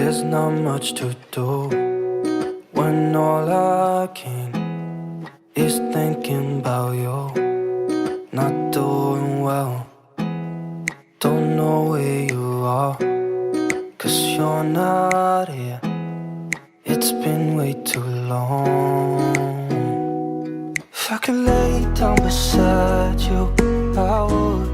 There's not much to do when all I can is thinking about you. Not doing well, don't know where you are, 'cause you're not here. It's been way too long. If I could lay down beside you, I would.